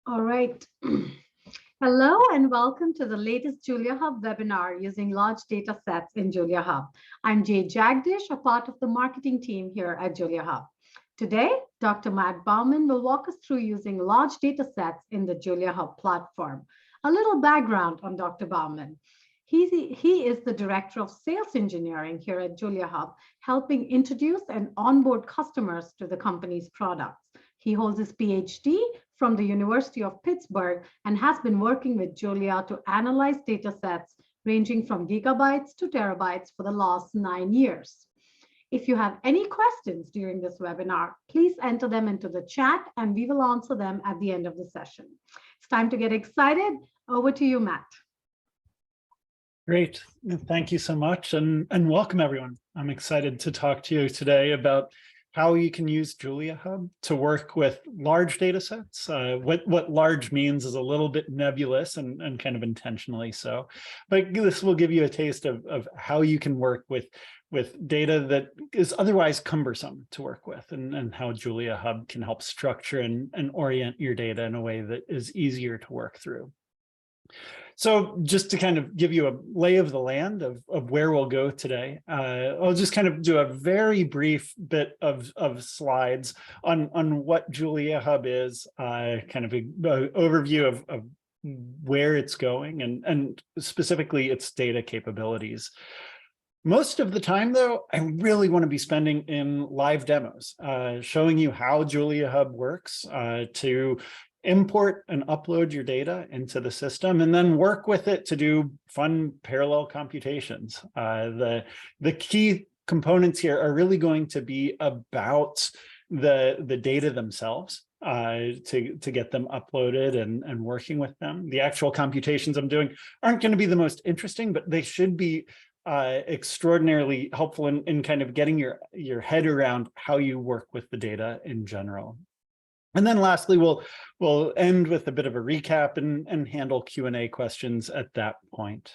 All right. Hello and welcome to the latest JuliaHub webinar using large data sets in JuliaHub. I'm Jay Jagdish, a part of the marketing team here at JuliaHub. Today, Dr. Matt Bauman will walk us through using large data sets in the JuliaHub platform. A little background on Dr. Bauman. He is the Director of Sales Engineering here at JuliaHub, helping introduce and onboard customers to the company's products. He holds his PhD from the University of Pittsburgh and has been working with Julia to analyze data sets ranging from gigabytes to terabytes for the last 9 years. If you have any questions during this webinar, please enter them into the chat and we will answer them at the end of the session. It's time to get excited. Over to you, Matt. Great. Thank you so much and welcome everyone. I'm excited to talk to you today about how you can use JuliaHub to work with large data sets. What large means is a little bit nebulous and kind of intentionally so, but this will give you a taste of how you can work with data that is otherwise cumbersome to work with and how JuliaHub can help structure and orient your data in a way that is easier to work through. So just to kind of give you a lay of the land of where we'll go today, I'll just kind of do a very brief bit of slides on what JuliaHub is, kind of an overview of where it's going and specifically its data capabilities. Most of the time, though, I really want to be spending in live demos, showing you how JuliaHub works to import and upload your data into the system and then work with it to do fun parallel computations. The key components here are really going to be about the data themselves to get them uploaded and working with them. The actual computations I'm doing aren't going to be the most interesting, but they should be extraordinarily helpful in kind of getting your head around how you work with the data in general. And then lastly, we'll end with a bit of a recap and handle Q&A questions at that point.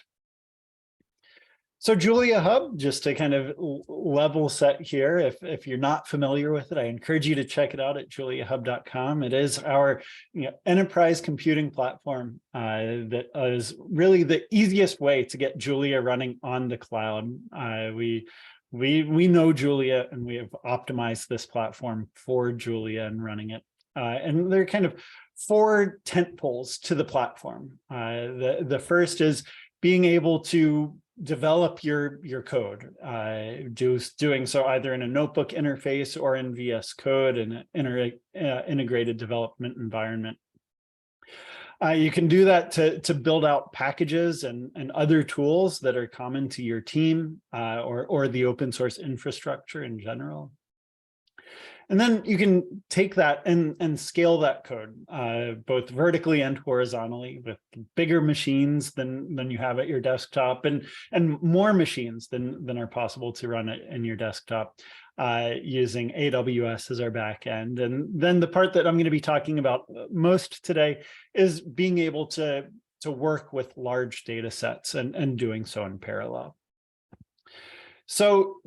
So JuliaHub, just to kind of level set here, if you're not familiar with it, I encourage you to check it out at JuliaHub.com. It is our enterprise computing platform that is really the easiest way to get Julia running on the cloud. We know Julia and we have optimized this platform for Julia and running it. And there are kind of 4 tent poles to the platform. The first is being able to develop your code, doing so either in a notebook interface or in VS Code in an integrated development environment. You can do that to build out packages and other tools that are common to your team or the open source infrastructure in general. And then you can take that and scale that code, both vertically and horizontally with bigger machines than you have at your desktop and more machines than are possible to run it in your desktop using AWS as our backend. And then the part that I'm going to be talking about most today is being able to work with large data sets and doing so in parallel. So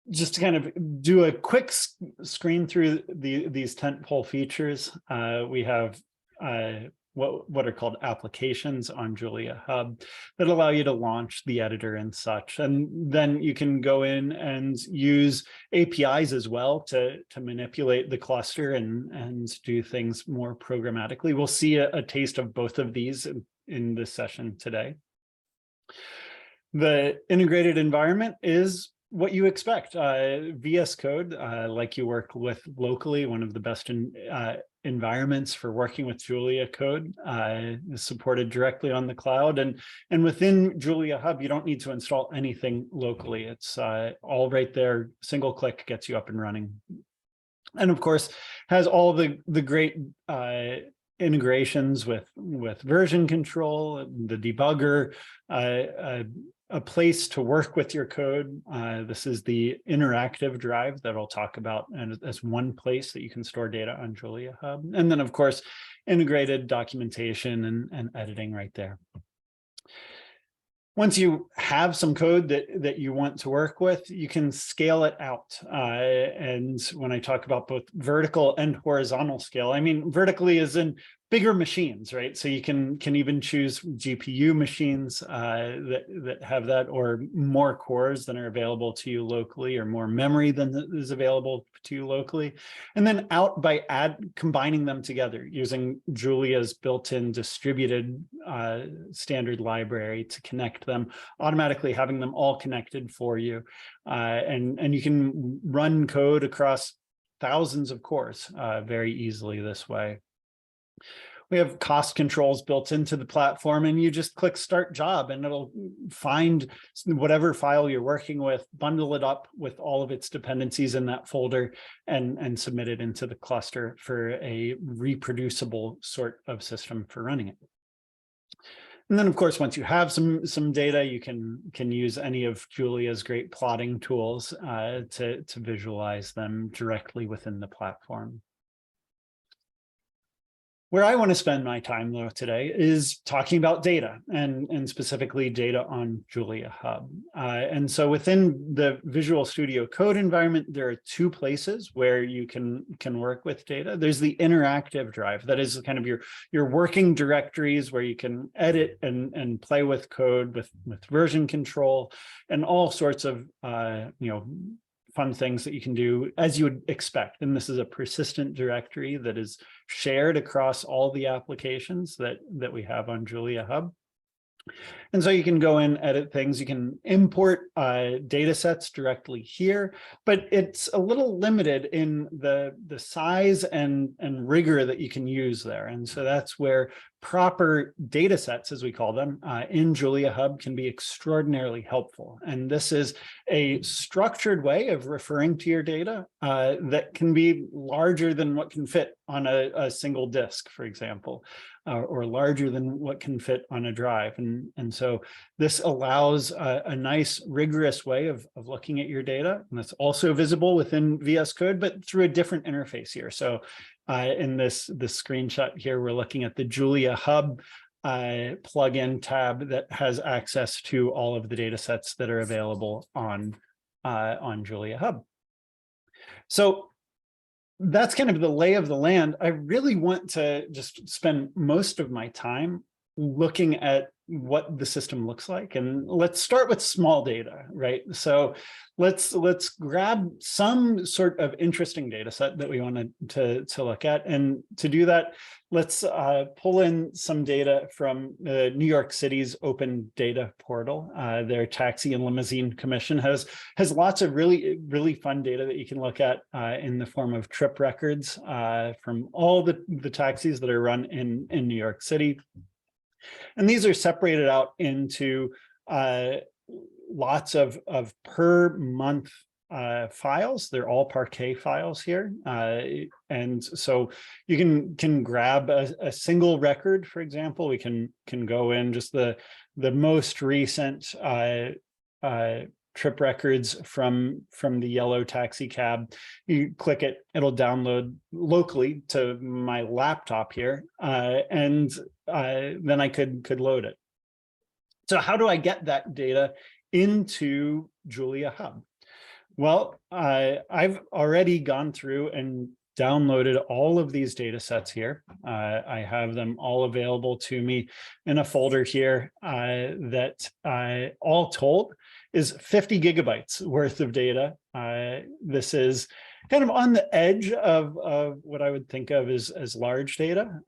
just to kind of do a quick screen through these tentpole features, we have what are called applications on JuliaHub that allow you to launch the editor and such. And then you can go in and use APIs as well to manipulate the cluster and do things more programmatically. We'll see a taste of both of these in this session today. The integrated environment is what you expect. VS Code, like you work with locally, one of the best environments for working with Julia code, is supported directly on the cloud. And within JuliaHub, you don't need to install anything locally. It's all right there. Single click gets you up and running. And of course, has all the great integrations with version control, the debugger, a place to work with your code. This is the interactive drive that I'll talk about as one place that you can store data on JuliaHub. And then, of course, integrated documentation and editing right there. Once you have some code that you want to work with, you can scale it out. And when I talk about both vertical and horizontal scale, I mean vertically as in bigger machines, right? So you can even choose GPU machines that have that, or more cores than are available to you locally, or more memory than is available to you locally. And then out by combining them together using Julia's built-in distributed standard library to connect them, automatically having them all connected for you. And you can run code across thousands of cores very easily this way. We have cost controls built into the platform, and you just click start job and it'll find whatever file you're working with, bundle it up with all of its dependencies in that folder, and submit it into the cluster for a reproducible sort of system for running it. And then, of course, once you have some data, you can use any of Julia's great plotting tools to visualize them directly within the platform. Where I want to spend my time, though, today is talking about data, and specifically data on JuliaHub. And so within the Visual Studio Code environment, there are two places where you can work with data. There's the interactive drive. That is kind of your working directories where you can edit and play with code with version control and all sorts of fun things that you can do as you would expect. And this is a persistent directory that is shared across all the applications that we have on JuliaHub. And so you can go in, edit things. You can import data sets directly here, but it's a little limited in the size and rigor that you can use there. And so that's where proper data sets, as we call them, in JuliaHub can be extraordinarily helpful. And this is a structured way of referring to your data that can be larger than what can fit on a single disk, for example, or larger than what can fit on a drive. And so this allows a nice rigorous way of looking at your data. And that's also visible within VS Code, but through a different interface here. So in this screenshot here, we're looking at the JuliaHub plugin tab that has access to all of the data sets that are available on JuliaHub. So that's kind of the lay of the land. I really want to just spend most of my time looking at what the system looks like. And let's start with small data, right? So let's grab some sort of interesting data set that we want to look at. And to do that, let's pull in some data from New York City's open data portal. Their Taxi and Limousine Commission has lots of really fun data that you can look at in the form of trip records from all the taxis that are run in New York City. And these are separated out into lots of per month files. They're all Parquet files here. And so you can grab a single record, for example. We can go in just the most recent trip records from the yellow taxi cab. You click it, it'll download locally to my laptop here, and then I could load it. So how do I get that data into JuliaHub? Well, I've already gone through and downloaded all of these data sets here. I have them all available to me in a folder here that all told is 50 gigabytes worth of data. This is kind of on the edge of what I would think of as large data.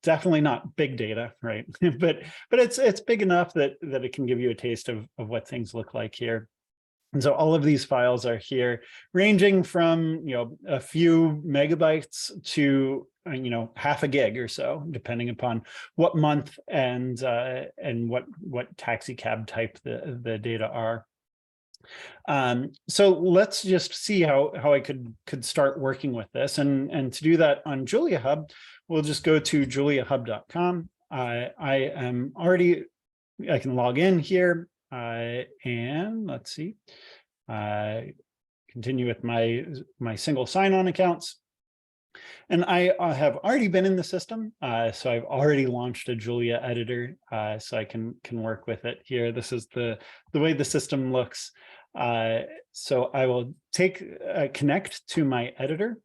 Definitely not big data, right? but it's big enough that it can give you a taste of what things look like here. And so all of these files are here, ranging from a few megabytes to half a gig or so, depending upon what month and what taxi cab type the data are. So let's just see how I could start working with this. And to do that on JuliaHub, we'll just go to juliahub.com. I can log in here. And let's see, continue with my single sign-on accounts. And I have already been in the system, so I've already launched a Julia editor, so I can work with it here. This is the way the system looks. So I will connect to my editor.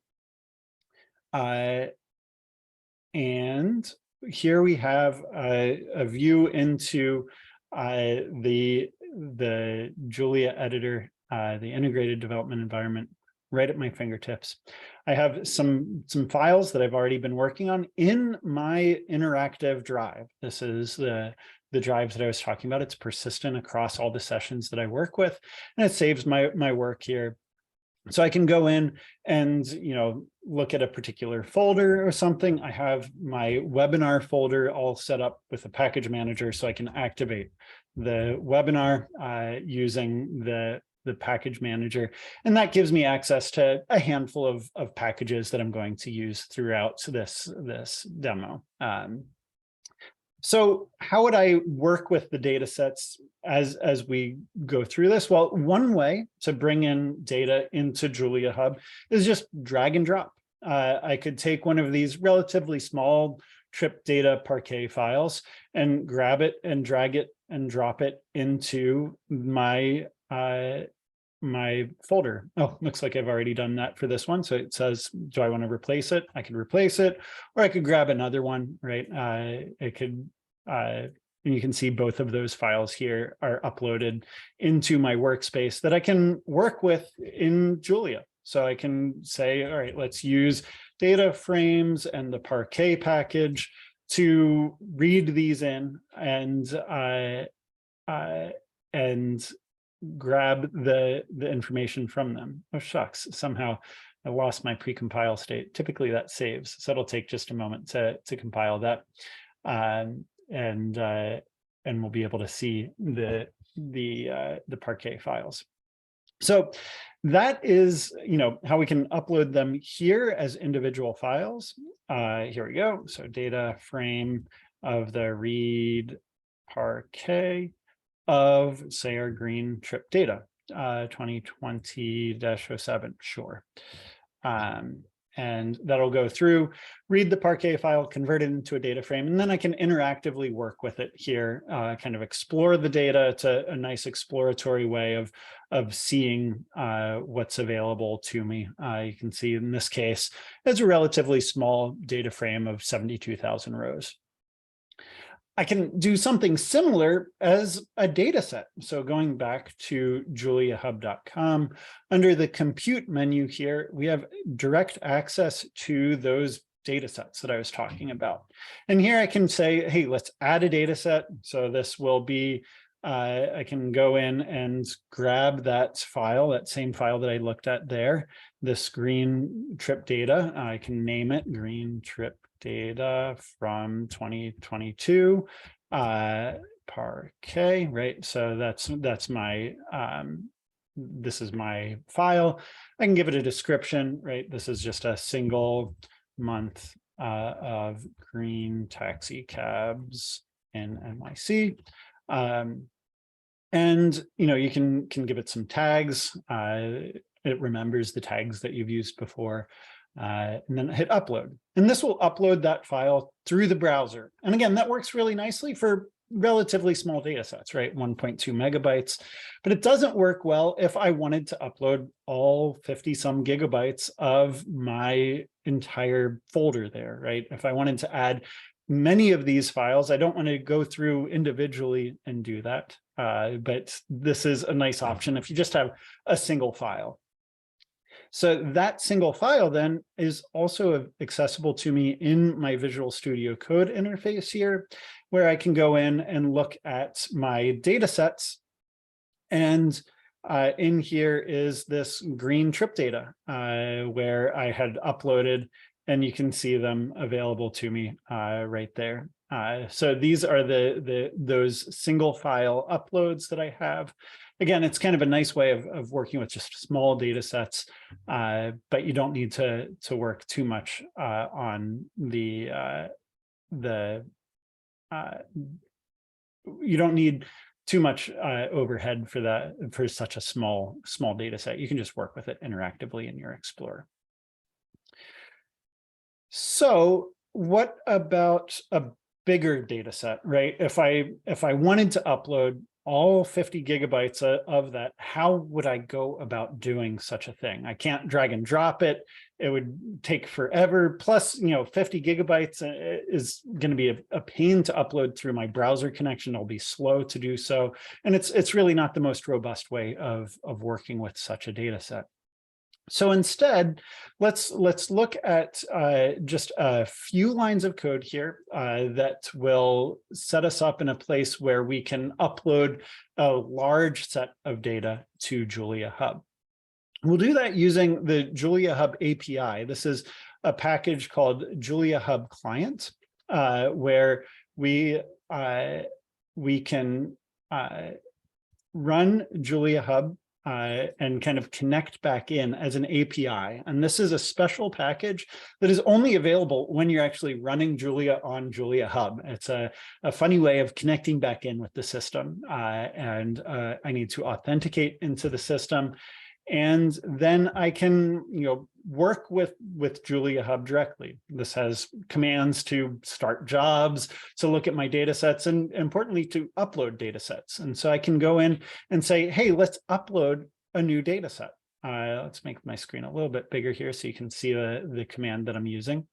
And here we have a view into the Julia editor, the integrated development environment, right at my fingertips. I have some files that I've already been working on in my interactive drive. This is the drives that I was talking about. It's persistent across all the sessions that I work with, and it saves my work here. So I can go in and, look at a particular folder or something. I have my webinar folder all set up with a package manager, so I can activate the webinar using the package manager. And that gives me access to a handful of packages that I'm going to use throughout this demo. So how would I work with the data sets as we go through this? Well, one way to bring in data into JuliaHub is just drag and drop. I could take one of these relatively small trip data parquet files and grab it and drag it and drop it into my my folder. Oh, looks like I've already done that for this one. So it says, do I want to replace it? I could replace it, or I could grab another one, right? It could, and you can see both of those files here are uploaded into my workspace that I can work with in Julia. So I can say, all right, let's use DataFrames and the Parquet package to read these in and grab the information from them. Oh, shucks, somehow I lost my precompile state. Typically that saves, so it'll take just a moment to compile that. And we'll be able to see the Parquet files. So that is, how we can upload them here as individual files. Here we go. So data frame of the read Parquet of, say, our green trip data, 2020-07, sure. And that'll go through, read the Parquet file, convert it into a data frame, and then I can interactively work with it here, kind of explore the data. It's a nice exploratory way of seeing what's available to me. You can see in this case, it's a relatively small data frame of 72,000 rows. I can do something similar as a data set. So going back to JuliaHub.com, under the compute menu here, we have direct access to those data sets that I was talking about. And here I can say, hey, let's add a data set. So this will be, I can go in and grab that file, that same file that I looked at there, this green trip data. I can name it green trip data from 2022 Parquet, right? So that's my this is my file. I can give it a description, right? This is just a single month of green taxi cabs in NYC. And you can give it some tags. It remembers the tags that you've used before. And then hit upload. And this will upload that file through the browser. And again, that works really nicely for relatively small data sets, right? 1.2 megabytes. But it doesn't work well if I wanted to upload all 50 some gigabytes of my entire folder there, right? If I wanted to add many of these files, I don't want to go through individually and do that. But this is a nice option if you just have a single file. So that single file then is also accessible to me in my Visual Studio Code interface here, where I can go in and look at my data sets. And in here is this green trip data where I had uploaded, and you can see them available to me right there. So these are those single file uploads that I have. Again, it's kind of a nice way of working with just small data sets, but you don't need to work too much on you don't need too much overhead for such a small data set. You can just work with it interactively in your Explorer. So what about a bigger data set, right? If I wanted to upload all 50 gigabytes of that, how would I go about doing such a thing? I can't drag and drop it it would take forever. Plus, 50 gigabytes is going to be a pain to upload through my browser connection. It'll be slow to do so. And it's really not the most robust way of working with such a data set. So instead, let's look at just a few lines of code here that will set us up in a place where we can upload a large set of data to JuliaHub. We'll do that using the JuliaHub API. This is a package called JuliaHub Client, where we can run JuliaHub and kind of connect back in as an API. And this is a special package that is only available when you're actually running Julia on JuliaHub. It's a funny way of connecting back in with the system. I need to authenticate into the system. And then I can, work with JuliaHub directly. This has commands to start jobs, to look at my data sets, and importantly, to upload data sets. And so I can go in and say, hey, let's upload a new data set. Let's make my screen a little bit bigger here so you can see the command that I'm using.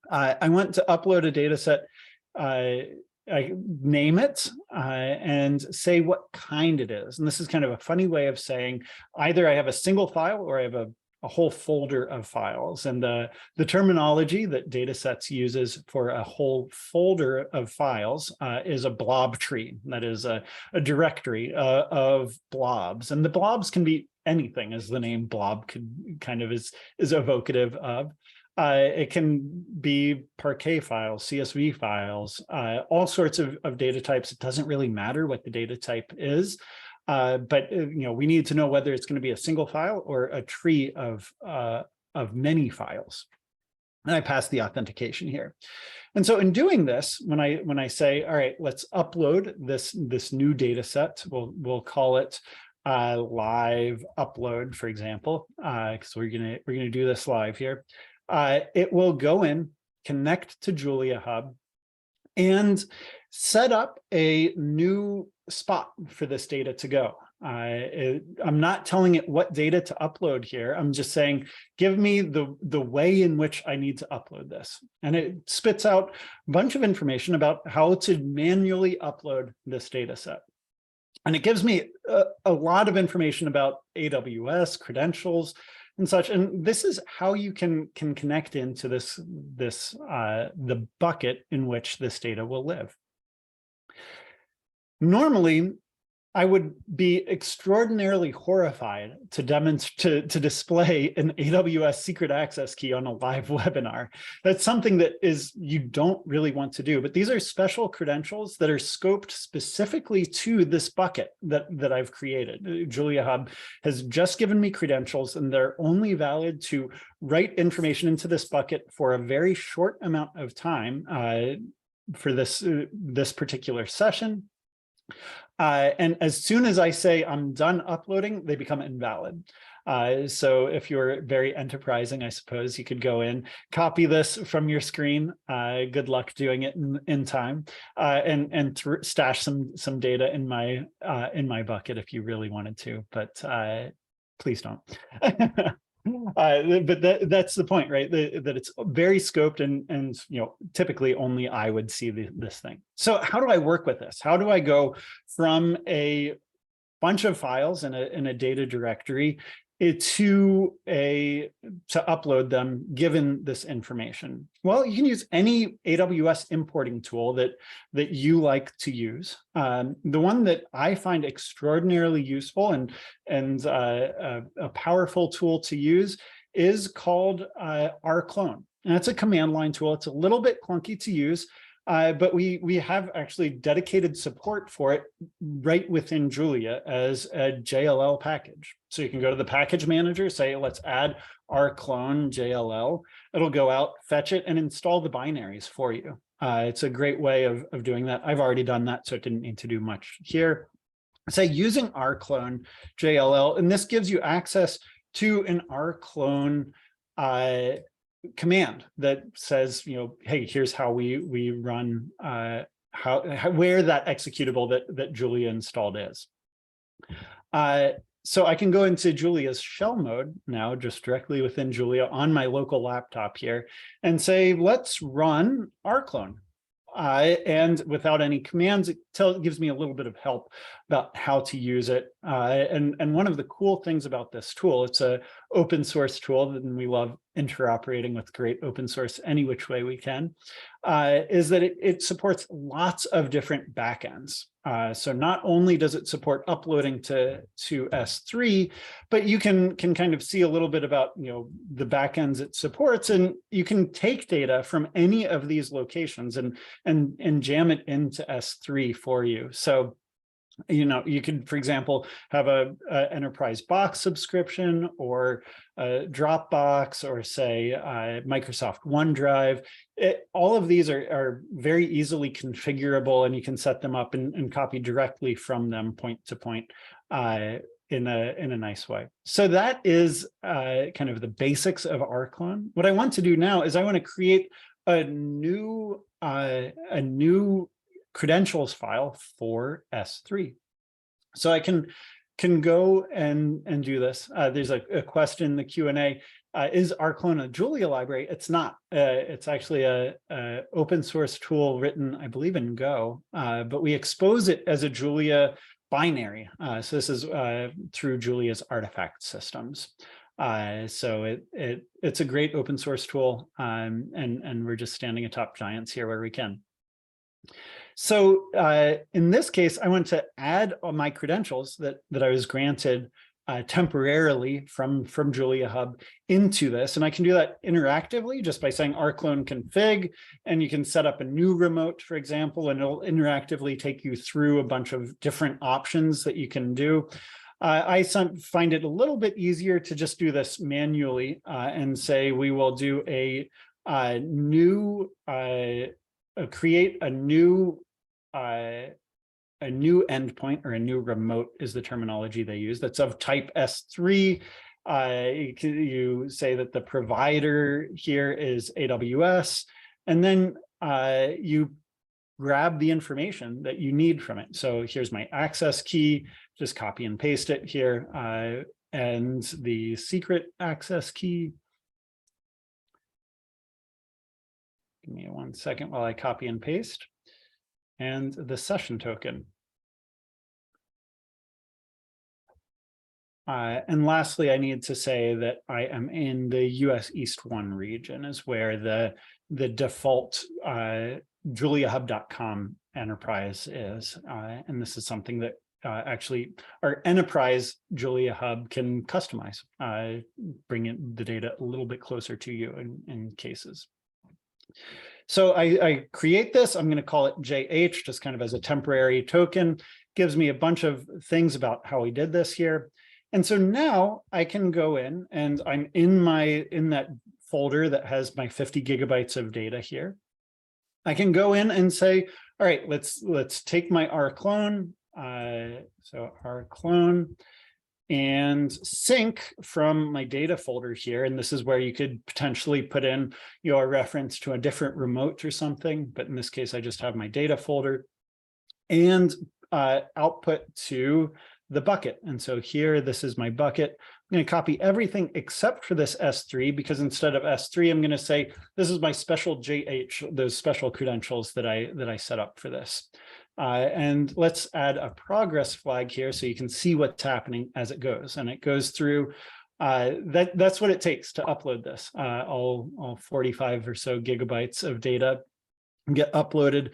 I want to upload a data set. I name it and say what kind it is. And this is kind of a funny way of saying either I have a single file or I have a whole folder of files. And the terminology that Datasets uses for a whole folder of files is a blob tree. That is a directory of blobs. And the blobs can be anything, as the name blob kind of is evocative of. It can be Parquet files, CSV files, all sorts of data types. It doesn't really matter what the data type is, but we need to know whether it's going to be a single file or a tree of many files. And I pass the authentication here. And so in doing this, when I say, all right, let's upload this new data set, we'll call it live upload, for example, because we're gonna do this live here. It will go in, connect to JuliaHub, and set up a new spot for this data to go. I'm not telling it what data to upload here. I'm just saying, give me the way in which I need to upload this. And it spits out a bunch of information about how to manually upload this data set. And it gives me a lot of information about AWS credentials and such. And this is how you can connect into the bucket in which this data will live. Normally, I would be extraordinarily horrified to display an AWS secret access key on a live webinar. That's something that you don't really want to do, but these are special credentials that are scoped specifically to this bucket that I've created. JuliaHub has just given me credentials, and they're only valid to write information into this bucket for a very short amount of time for this particular session. And as soon as I say I'm done uploading, they become invalid. So if you're very enterprising, I suppose you could go in, copy this from your screen. Good luck doing it in time, and stash some data in my bucket if you really wanted to, but please don't. But that's the point, right? That it's very scoped, and typically only I would see this thing. So how do I work with this? How do I go from a bunch of files in a data directory to upload them given this information? Well, you can use any AWS importing tool that you like to use. The one that I find extraordinarily useful and a powerful tool to use is called rclone. And it's a command line tool. It's a little bit clunky to use, but we have actually dedicated support for it right within Julia as a JLL package. So you can go to the package manager, say, let's add rclone JLL. It'll go out, fetch it, and install the binaries for you. It's a great way of doing that. I've already done that, so it didn't need to do much here. Say using rclone JLL, and this gives you access to an rclone command that says, hey, here's how we run, where that executable that Julia installed is. So I can go into Julia's shell mode now, just directly within Julia on my local laptop here, and say, let's run rclone. And without any commands, it gives me a little bit of help about how to use it. And one of the cool things about this tool, it's an open source tool, and we love interoperating with great open source any which way we can, is that it supports lots of different backends. So not only does it support uploading to S3, but you can kind of see a little bit about the backends it supports, and you can take data from any of these locations and jam it into S3 for you. So you could, for example, have a enterprise box subscription, or a Dropbox, or say Microsoft OneDrive. All of these are very easily configurable, and you can set them up and copy directly from them point to point in a nice way. So that is kind of the basics of rclone. What I want to do now is I want to create a new credentials file for S3. So I can go and do this. There's a question in the Q&A. Is rclone a Julia library? It's not. It's actually a open source tool written, I believe, in Go, but we expose it as a Julia binary. So this is through Julia's artifact systems. So it's a great open source tool, and we're just standing atop giants here where we can. So in this case, I want to add my credentials that I was granted temporarily from JuliaHub into this. And I can do that interactively just by saying rclone config, and you can set up a new remote, for example, and it'll interactively take you through a bunch of different options that you can do. I find it a little bit easier to just do this manually and say we will do create a new endpoint, or a new remote is the terminology they use, that's of type S3. You say that the provider here is AWS, and then you grab the information that you need from it. So here's my access key, just copy and paste it here, and the secret access key. Give me 1 second while I copy and paste. And the session token. And lastly, I need to say that I am in the US East 1 region, is where the default JuliaHub.com enterprise is. And this is something that actually our enterprise JuliaHub can customize, bring the data a little bit closer to you in cases. So I create this. I'm going to call it JH, just kind of as a temporary token. Gives me a bunch of things about how we did this here. And so now I can go in, and I'm in that folder that has my 50 gigabytes of data here. I can go in and say, all right, let's take my rclone. So rclone, and sync from my data folder here. And this is where you could potentially put in your reference to a different remote or something. But in this case, I just have my data folder, and output to the bucket. And so here, this is my bucket. I'm going to copy everything except for this S3, because instead of S3, I'm going to say, this is my special JH, those special credentials that I set up for this. And let's add a progress flag here so you can see what's happening as it goes. And it goes through, that's what it takes to upload this. All 45 or so gigabytes of data get uploaded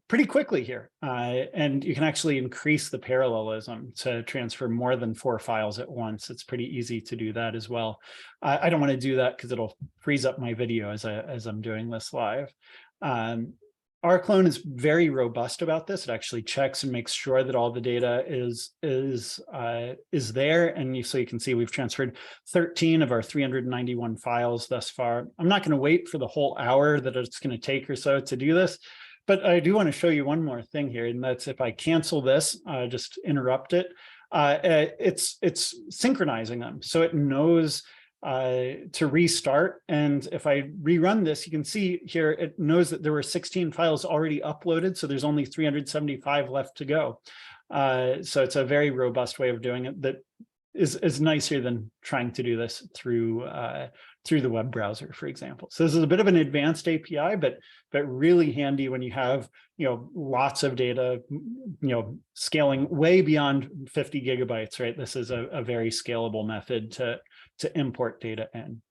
pretty quickly here. And you can actually increase the parallelism to transfer more than 4 files at once. It's pretty easy to do that as well. I don't want to do that because it'll freeze up my video as I'm doing this live. rclone is very robust about this. It actually checks and makes sure that all the data is there. And so you can see we've transferred 13 of our 391 files thus far. I'm not going to wait for the whole hour that it's going to take or so to do this, but I do want to show you one more thing here, and that's if I cancel this, just interrupt it, it's synchronizing them. So it knows to restart. And if I rerun this, you can see here, it knows that there were 16 files already uploaded. So there's only 375 left to go. So it's a very robust way of doing it that is nicer than trying to do this through the web browser, for example. So this is a bit of an advanced API, but really handy when you have lots of data, scaling way beyond 50 gigabytes, right? This is a very scalable method to import data in.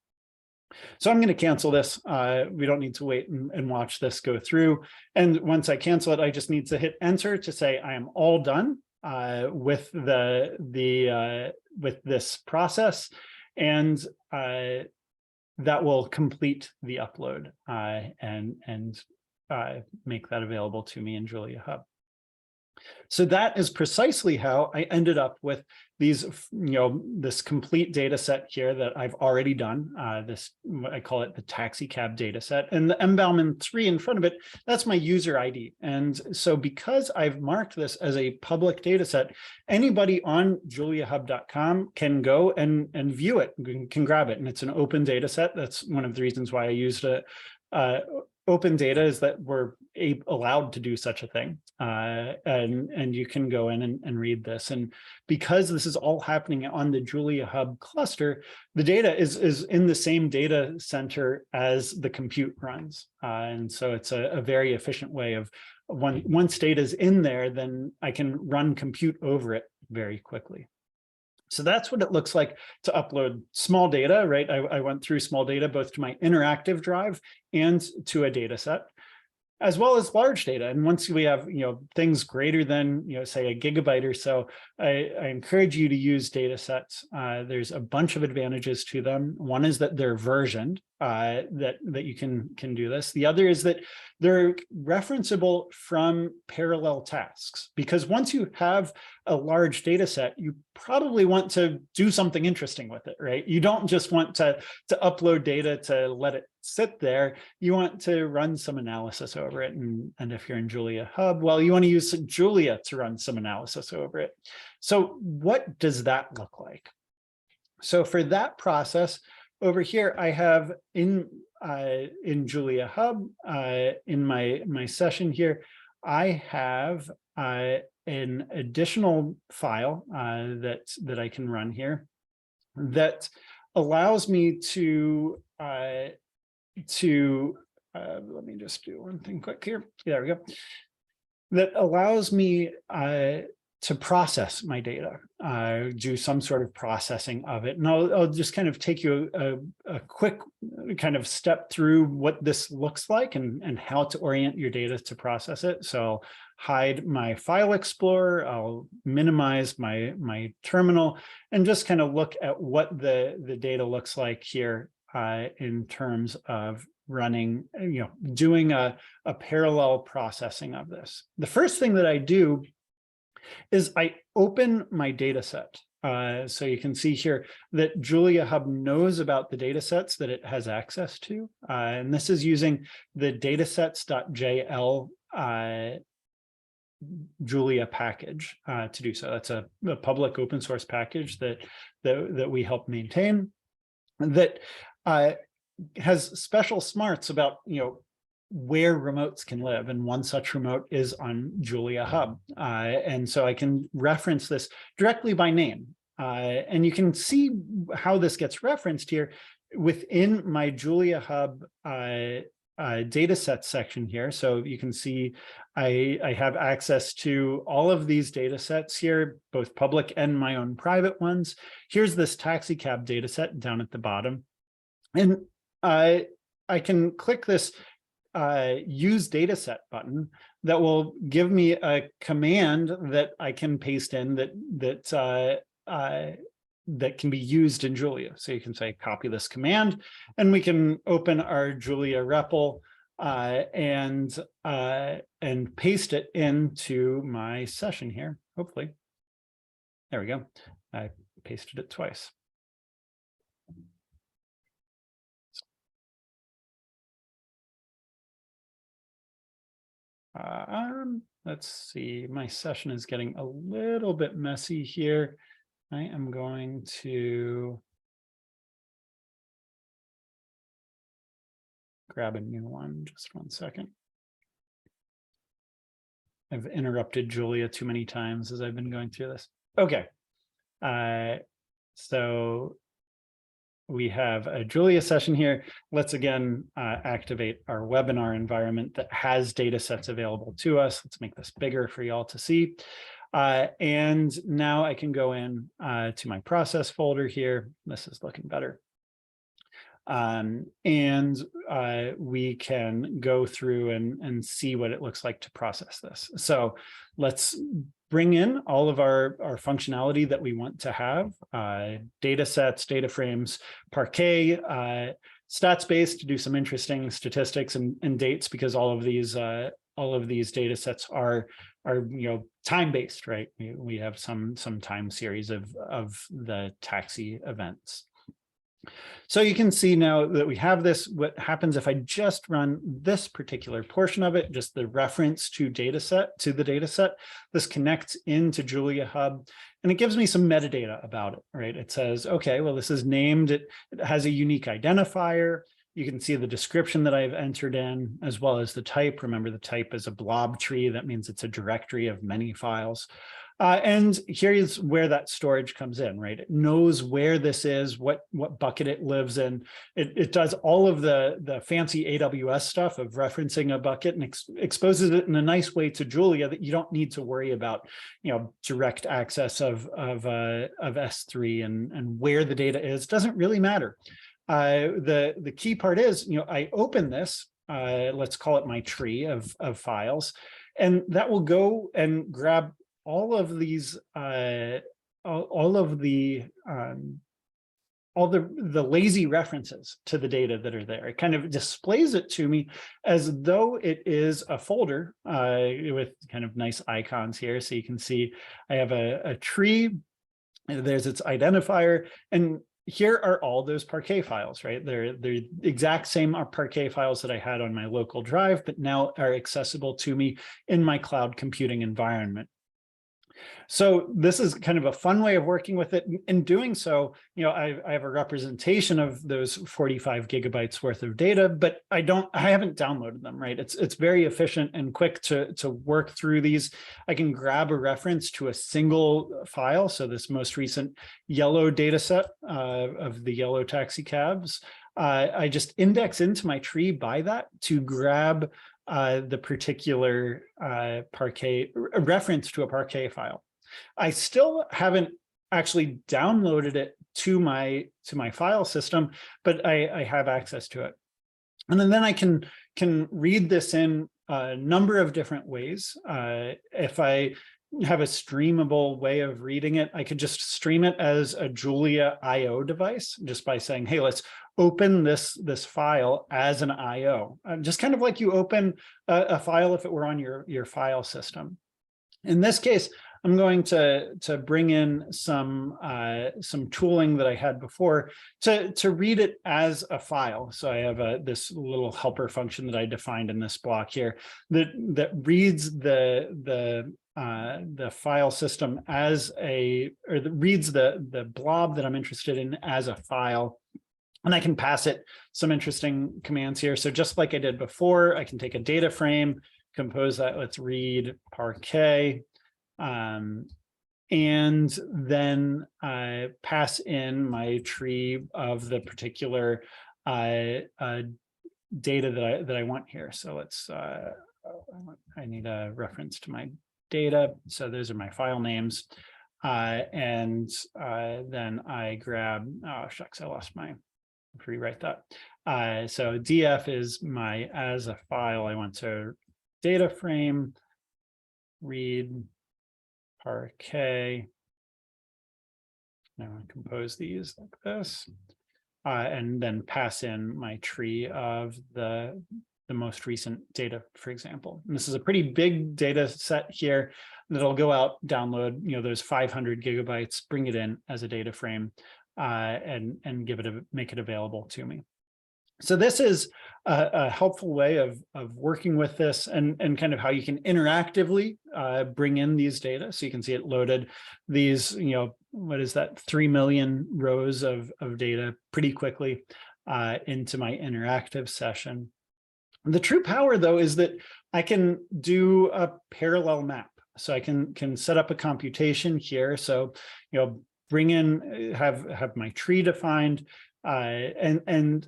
So I'm going to cancel this. We don't need to wait and watch this go through. And once I cancel it, I just need to hit enter to say I am all done with with this process, and that will complete the upload and make that available to me in JuliaHub. So that is precisely how I ended up with these, this complete data set here that I've already done. I call it the taxi cab data set, and the Mbauman 3 in front of it, that's my user ID. And so because I've marked this as a public data set, anybody on JuliaHub.com can go and view it, can grab it. And it's an open data set. That's one of the reasons why I used it. Open data is that we're allowed to do such a thing, and you can go in and read this. And because this is all happening on the JuliaHub cluster, the data is in the same data center as the compute runs, and so it's a very efficient way of once data is in there, then I can run compute over it very quickly. So that's what it looks like to upload small data, right? I went through small data both to my interactive drive and to a data set, as well as large data. And once we have things greater than say a gigabyte or so, I encourage you to use data sets. There's a bunch of advantages to them. One is that they're versioned, that you can do this. The other is that they're referenceable from parallel tasks, because once you have a large data set, you probably want to do something interesting with it, right? You don't just want to upload data to let it sit there. You want to run some analysis over it. And if you're in JuliaHub, well, you want to use Julia to run some analysis over it. So what does that look like? So for that process, over here, I have in JuliaHub, in my session here, I have an additional file that I can run here that allows me to let me just do one thing quick here. There we go. That allows me to process my data, do some sort of processing of it. And I'll just kind of take you a quick kind of step through what this looks like and how to orient your data to process it. So I'll hide my file explorer, I'll minimize my terminal, and just kind of look at what the data looks like here in terms of running, doing a parallel processing of this. The first thing that I do is I open my data set. So you can see here that JuliaHub knows about the data sets that it has access to. And this is using the Datasets.jl Julia package to do so. That's a public open source package that we help maintain, that has special smarts about where remotes can live, and one such remote is on JuliaHub. And so I can reference this directly by name. And you can see how this gets referenced here within my JuliaHub dataset section here. So you can see I have access to all of these data sets here, both public and my own private ones. Here's this taxi cab data set down at the bottom. And I can click this use dataset button that will give me a command that I can paste in that can be used in Julia. So you can say copy this command, and we can open our Julia REPL and paste it into my session here. Hopefully, there we go. I pasted it twice. Let's see, my session is getting a little bit messy here. I am going to grab a new one, just one second. I've interrupted Julia too many times as I've been going through this. Okay. So we have a Julia session here. Let's again activate our webinar environment that has data sets available to us. Let's make this bigger for y'all to see. And now I can go in to my process folder here. This is looking better. And we can go through and see what it looks like to process this. So let's bring in all of our functionality that we want to have, data sets, data frames, Parquet, stats-based to do some interesting statistics and dates, because all of these data sets are time-based, right? We have some time series of the taxi events. So you can see now that we have this. What happens if I just run this particular portion of it, just the reference to the data set, this connects into JuliaHub, and it gives me some metadata about it, right? It says, okay, well, this is named, it has a unique identifier. You can see the description that I've entered in, as well as the type. Remember, the type is a blob tree. That means it's a directory of many files. And here is where that storage comes in, right? It knows where this is, what bucket it lives in. It does all of the fancy AWS stuff of referencing a bucket and exposes it in a nice way to Julia that you don't need to worry about, direct access of S3 and where the data is. Doesn't really matter. The key part is, I open this, let's call it my tree of files, and that will go and grab all of these, all the lazy references to the data that are there. It kind of displays it to me as though it is a folder with kind of nice icons here. So you can see I have a tree, there's its identifier, and here are all those Parquet files, right? They're the exact same Parquet files that I had on my local drive, but now are accessible to me in my cloud computing environment. So this is kind of a fun way of working with it. In doing so, I have a representation of those 45 gigabytes worth of data, but I haven't downloaded them, right? It's very efficient and quick to work through these. I can grab a reference to a single file. So this most recent yellow data set of the yellow taxi cabs, I just index into my tree by that to grab the particular Parquet reference to a Parquet file. I still haven't actually downloaded it to my file system, but I have access to it. And then I can read this in a number of different ways. If I have a streamable way of reading it, I could just stream it as a Julia IO device, just by saying, hey, let's open this file as an IO, just kind of like you open a file if it were on your file system. In this case, I'm going to bring in some tooling that I had before to read it as a file. So I have this little helper function that I defined in this block here that reads the file system as reads the blob that I'm interested in as a file. And I can pass it some interesting commands here. So just like I did before, I can take a data frame, compose that. Let's read Parquet, and then pass in my tree of the particular data that I want here. So let's, I need a reference to my data. So those are my file names. And then I grab, oh shucks, I lost my, rewrite that. So df is my as a file. I want to data frame, read Parquet. Now I compose these like this, and then pass in my tree of the most recent data, for example. And this is a pretty big data set here that'll go out, download, those 500 gigabytes, bring it in as a data frame, and make it available to me. So this is a helpful way of working with this and kind of how you can interactively bring in these data. So you can see it loaded these, what is that, 3 million rows of data pretty quickly into my interactive session. The true power, though, is that I can do a parallel map. So I can set up a computation here. So, bring in, have my tree defined, and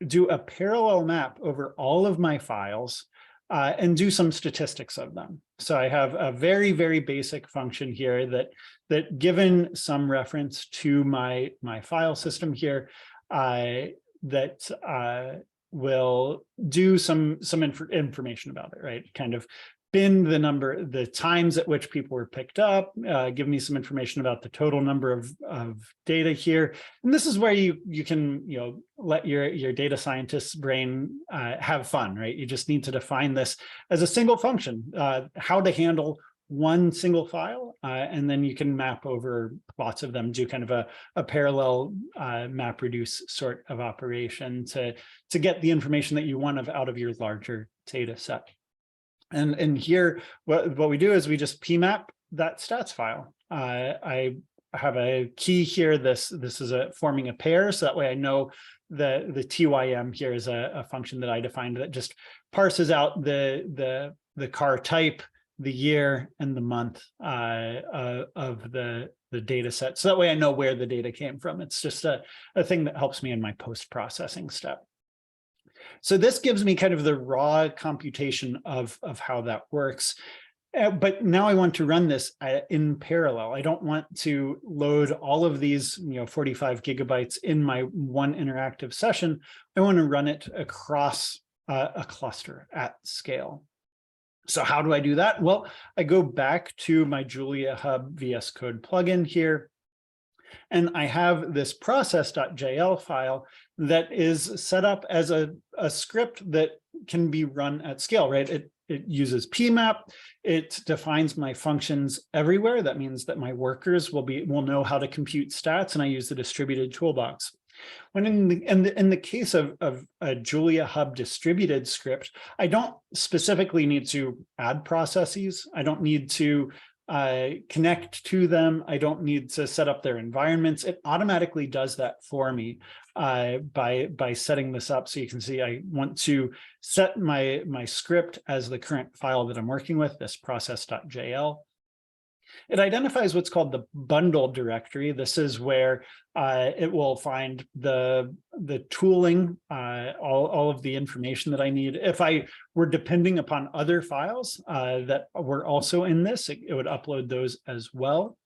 do a parallel map over all of my files, and do some statistics of them. So I have a very, very basic function here that given some reference to my file system here, that will do some information about it, right? Kind of bin the times at which people were picked up, give me some information about the total number of data here. And this is where you can let your data scientist's brain have fun, right? You just need to define this as a single function, how to handle one single file, and then you can map over lots of them, do kind of a parallel map reduce sort of operation to get the information that you want out of your larger data set. And here, what we do is we just pmap that stats file. I have a key here. This is forming a pair, so that way I know the TYM here is a function that I defined that just parses out the car type, the year, and the month of the data set. So that way I know where the data came from. It's just a thing that helps me in my post-processing step. So this gives me kind of the raw computation of how that works. But now I want to run this in parallel. I don't want to load all of these 45 gigabytes in my one interactive session. I want to run it across a cluster at scale. So how do I do that? Well, I go back to my JuliaHub VS Code plugin here, and I have this process.jl file that is set up as a script that can be run at scale, right? It uses pmap. It defines my functions everywhere. That means that my workers will know how to compute stats, and I use the distributed toolbox. When in the case of a JuliaHub distributed script, I don't specifically need to add processes. I don't need to connect to them. I don't need to set up their environments. It automatically does that for me by setting this up. So you can see I want to set my script as the current file that I'm working with, this process.jl. It identifies what's called the bundle directory. This is where it will find the tooling, all of the information that I need. If I were depending upon other files that were also in this, it would upload those as well,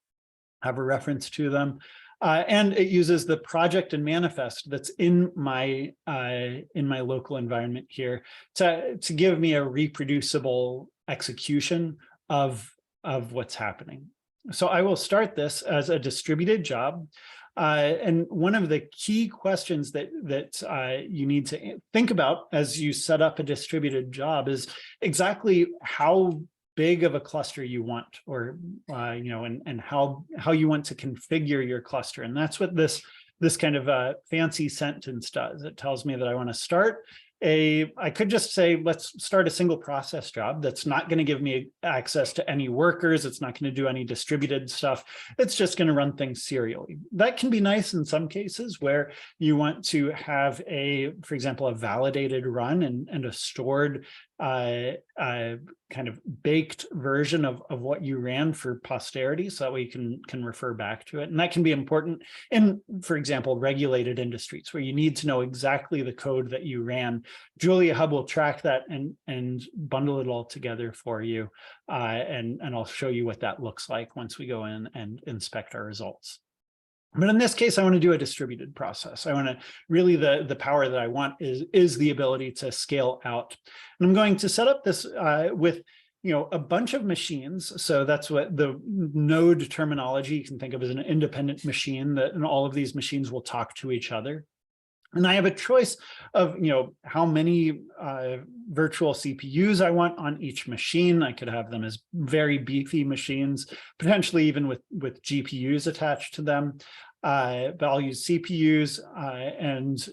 have a reference to them. And it uses the project and manifest that's in my local environment here to give me a reproducible execution of what's happening. So I will start this as a distributed job. And one of the key questions that you need to think about as you set up a distributed job is exactly how big of a cluster you want, or and how you want to configure your cluster. And that's what this kind of fancy sentence does. It tells me that I want to start I could just say, let's start a single process job that's not going to give me access to any workers. It's not going to do any distributed stuff. It's just going to run things serially. That can be nice in some cases where you want to have for example, a validated run and a stored kind of baked version of what you ran for posterity, so that way you can refer back to it. And that can be important in, for example, regulated industries where you need to know exactly the code that you ran. JuliaHub will track that and bundle it all together for you. And I'll show you what that looks like once we go in and inspect our results. But in this case, I want to do a distributed process. I want to really, the power that I want is the ability to scale out. And I'm going to set up this with a bunch of machines. So that's what the node terminology you can think of as an independent machine, and all of these machines will talk to each other. And I have a choice of, how many virtual CPUs I want on each machine. I could have them as very beefy machines, potentially even with GPUs attached to them. But I'll use CPUs. And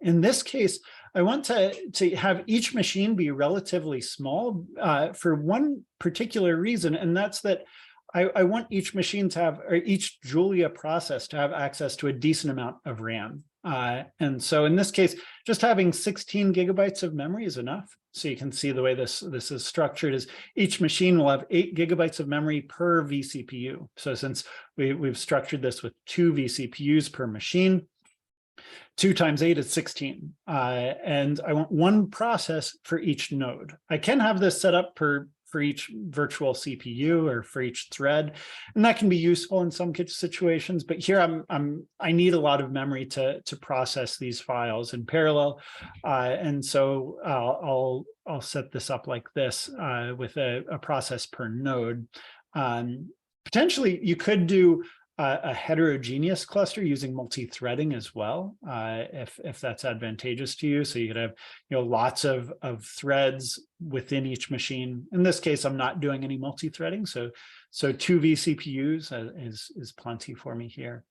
in this case, I want to have each machine be relatively small for one particular reason, and that's that I want each machine to have, or each Julia process to have access to a decent amount of RAM. And so in this case, just having 16 gigabytes of memory is enough. So you can see the way this is structured is each machine will have 8 gigabytes of memory per vCPU. So since we've structured this with 2 vCPUs per machine, 2 times 8 is 16. And I want one process for each node. I can have this set up for each virtual CPU or for each thread, and that can be useful in some situations. But here I need a lot of memory to process these files in parallel, and so I'll set this up like this with a process per node. Potentially, you could do a heterogeneous cluster using multi-threading as well, if that's advantageous to you. So you could have lots of threads within each machine. In this case, I'm not doing any multi-threading, so 2 vCPUs is plenty for me here.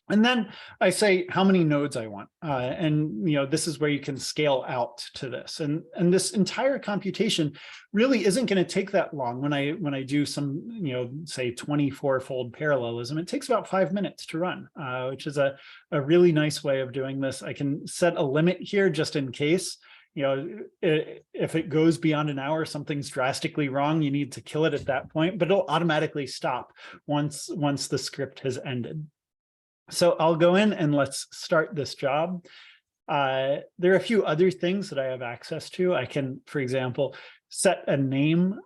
And then I say how many nodes I want. And this is where you can scale out to this. And this entire computation really isn't going to take that long. When I do some, say 24-fold parallelism, it takes about 5 minutes to run, which is a really nice way of doing this. I can set a limit here just in case. If it goes beyond an hour, something's drastically wrong, you need to kill it at that point, but it'll automatically stop once the script has ended. So I'll go in and let's start this job. There are a few other things that I have access to. I can, for example, set a name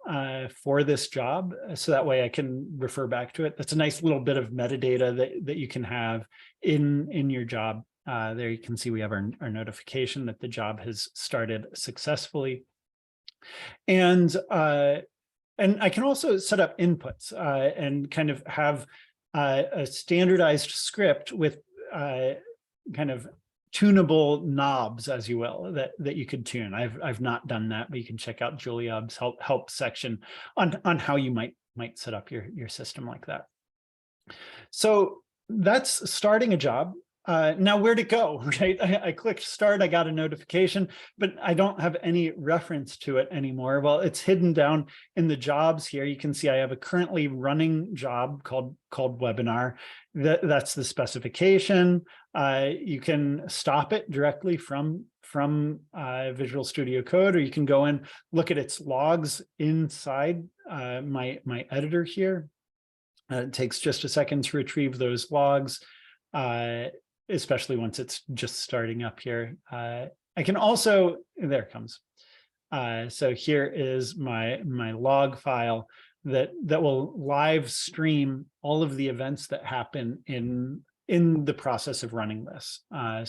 for this job, so that way I can refer back to it. That's a nice little bit of metadata that you can have in your job. There you can see we have our notification that the job has started successfully. And I can also set up inputs and kind of have a standardized script with kind of tunable knobs, as you will, that you could tune. I've not done that, but you can check out JuliaHub's help section on how you might set up your system like that. So that's starting a job. Now where'd it go, right? I clicked start, I got a notification, but I don't have any reference to it anymore. Well, it's hidden down in the jobs here. You can see I have a currently running job called webinar. That's the specification. You can stop it directly from Visual Studio Code, or you can go and look at its logs inside my editor here. It takes just a second to retrieve those logs. Especially once it's just starting up here. I can also, there it comes. So here is my log file that will live stream all of the events that happen in the process of running this.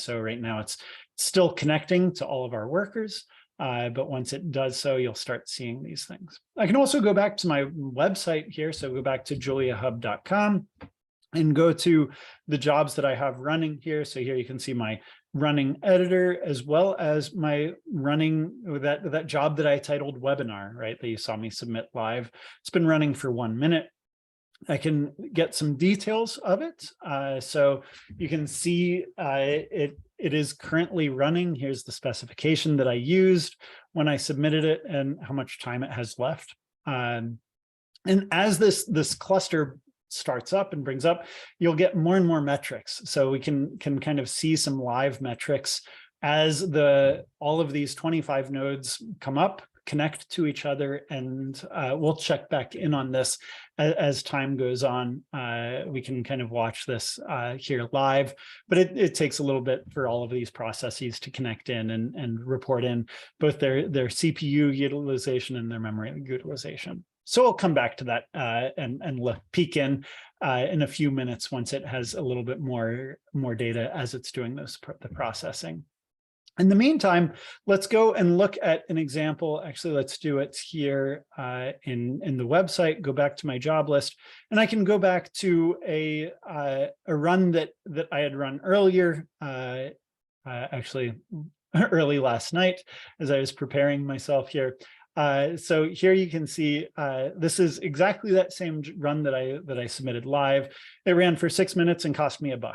So right now it's still connecting to all of our workers, but once it does so, you'll start seeing these things. I can also go back to my website here. So go back to JuliaHub.com. and go to the jobs that I have running here. So here you can see my running editor, as well as my running, that job that I titled webinar, right, that you saw me submit live. It's been running for 1 minute. I can get some details of it. So you can see it is currently running. Here's the specification that I used when I submitted it and how much time it has left. And as this cluster starts up and brings up, you'll get more and more metrics. So we can kind of see some live metrics as all of these 25 nodes come up, connect to each other, and we'll check back in on this as time goes on. We can kind of watch this here live, but it takes a little bit for all of these processes to connect in and report in both their CPU utilization and their memory utilization. So I'll come back to that and peek in a few minutes once it has a little bit more data as it's doing the processing. In the meantime, let's go and look at an example. Actually, let's do it here in the website. Go back to my job list, and I can go back to a run that I had run earlier, actually early last night as I was preparing myself here. So here you can see this is exactly that same run that I submitted live. It ran for 6 minutes and cost me $1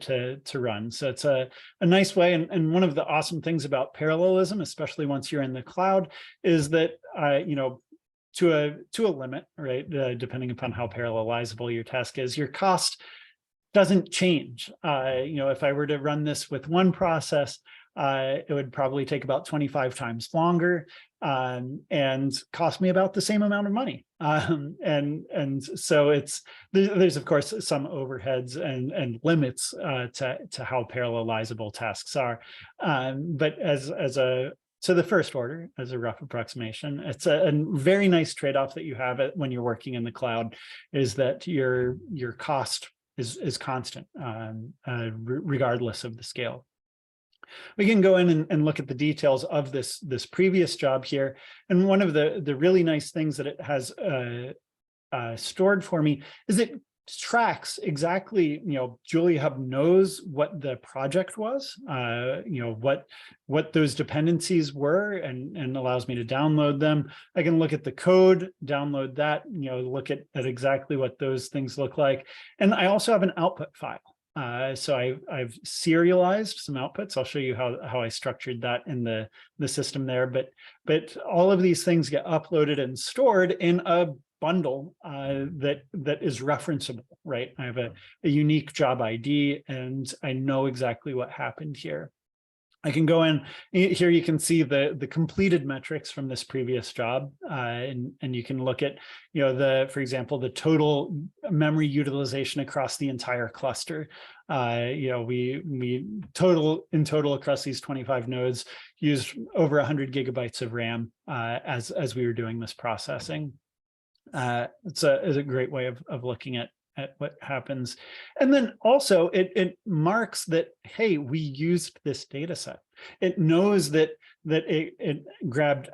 to run. So it's a nice way. And one of the awesome things about parallelism, especially once you're in the cloud, is that to a limit, right? Depending upon how parallelizable your task is, your cost doesn't change. If I were to run this with one process, it would probably take about 25 times longer and cost me about the same amount of money. And so there's of course some overheads and limits to how parallelizable tasks are. But to the first order, as a rough approximation, it's a very nice trade-off that you have when you're working in the cloud, is that your cost is constant, regardless of the scale. We can go in and look at the details of this previous job here. And one of the really nice things that it has stored for me is it tracks exactly, JuliaHub knows what the project was, what those dependencies were, and allows me to download them. I can look at the code, download that, look at exactly what those things look like. And I also have an output file. So I've serialized some outputs. I'll show you how I structured that in the system there. But all of these things get uploaded and stored in a bundle that is referenceable, right? I have a unique job ID, and I know exactly what happened here. I can go in here. You can see the completed metrics from this previous job, and you can look at for example, the total memory utilization across the entire cluster. We total across these 25 nodes used over 100 gigabytes of RAM as we were doing this processing. It's a great way of looking at what happens. And then also it marks that, hey, we used this data set. It knows that it grabbed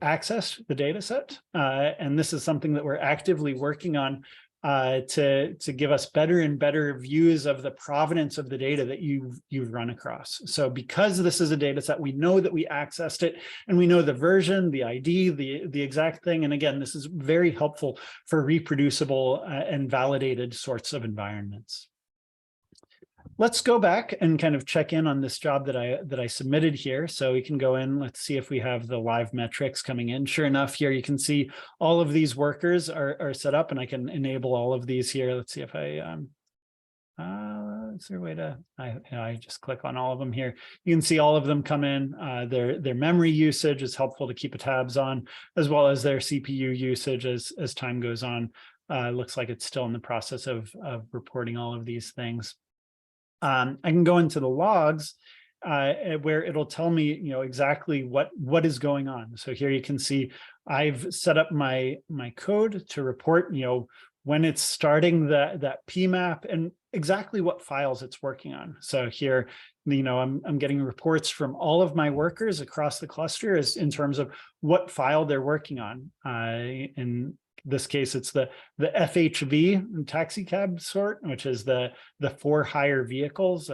accessed the data set. And this is something that we're actively working on to give us better and better views of the provenance of the data that you've run across. So because this is a data set, we know that we accessed it, and we know the version, the ID, the exact thing. And again, this is very helpful for reproducible and validated sorts of environments. Let's go back and kind of check in on this job that I submitted here. So we can go in, let's see if we have the live metrics coming in. Sure enough, here you can see all of these workers are set up, and I can enable all of these here. Let's see if is there a way to, I just click on all of them here. You can see all of them come in. Their memory usage is helpful to keep tabs on, as well as their CPU usage as time goes on. Looks like it's still in the process of reporting all of these things. I can go into the logs where it'll tell me, exactly what is going on. So here you can see I've set up my code to report, when it's starting that PMAP and exactly what files it's working on. So here, I'm getting reports from all of my workers across the cluster as in terms of what file they're working on. In this case, it's the FHV taxi cab sort, which is the for hire vehicles.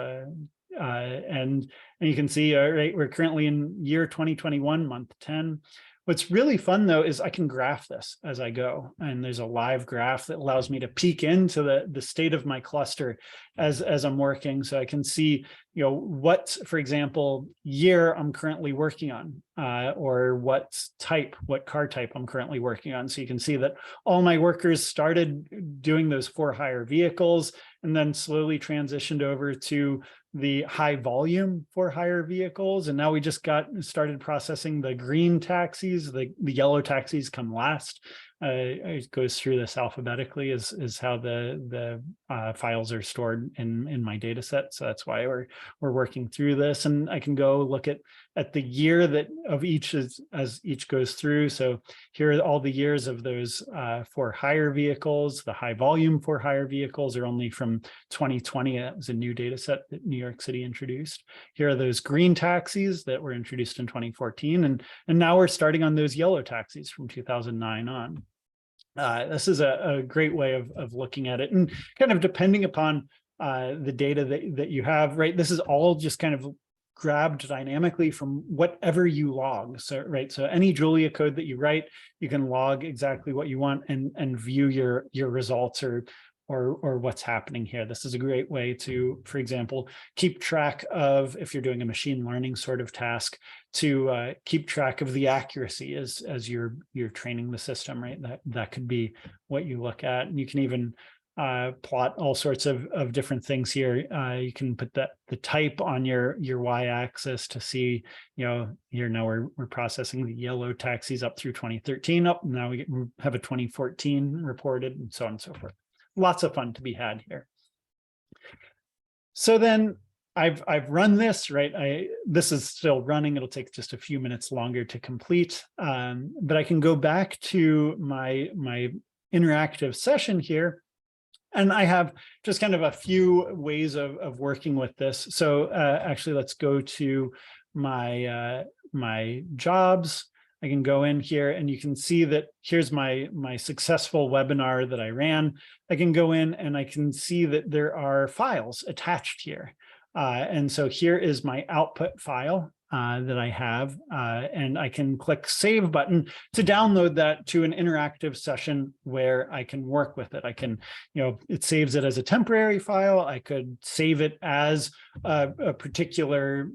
And you can see, right, we're currently in year 2021, month 10. What's really fun, though, is I can graph this as I go. And there's a live graph that allows me to peek into the state of my cluster as I'm working. So I can see, what, for example, year I'm currently working on, or what car type I'm currently working on. So you can see that all my workers started doing those for hire vehicles and then slowly transitioned over to the high volume for hire vehicles. And now we just started processing the green taxis. The yellow taxis come last. It goes through this alphabetically is how the files are stored in my data set. So that's why we're working through this. And I can go look at the year of each as each goes through. So here are all the years of those for hire vehicles. The high volume for hire vehicles are only from 2020. That was a new data set that New York City introduced. Here are those green taxis that were introduced in 2014. And now we're starting on those yellow taxis from 2009 on. This is a great way of looking at it, and kind of depending upon the data that you have, right? This is all just kind of grabbed dynamically from whatever you log. So, right, so any Julia code that you write, you can log exactly what you want and view your results or what's happening here. This is a great way to, for example, keep track of, if you're doing a machine learning sort of task, to keep track of the accuracy as you're training the system, right? That could be what you look at. And you can even plot all sorts of different things here. You can put the type on your y-axis to see, here now we're processing the yellow taxis up through 2013. Up now we have a 2014 reported, and so on and so forth. Lots of fun to be had here. So then I've run this, right? This is still running. It'll take just a few minutes longer to complete, but I can go back to my interactive session here. And I have just kind of a few ways of working with this. So actually, let's go to my my jobs. I can go in here and you can see that here's my successful webinar that I ran. I can go in and I can see that there are files attached here. And so here is my output file that I have, and I can click Save button to download that to an interactive session where I can work with it. I can, it saves it as a temporary file. I could save it as a particular,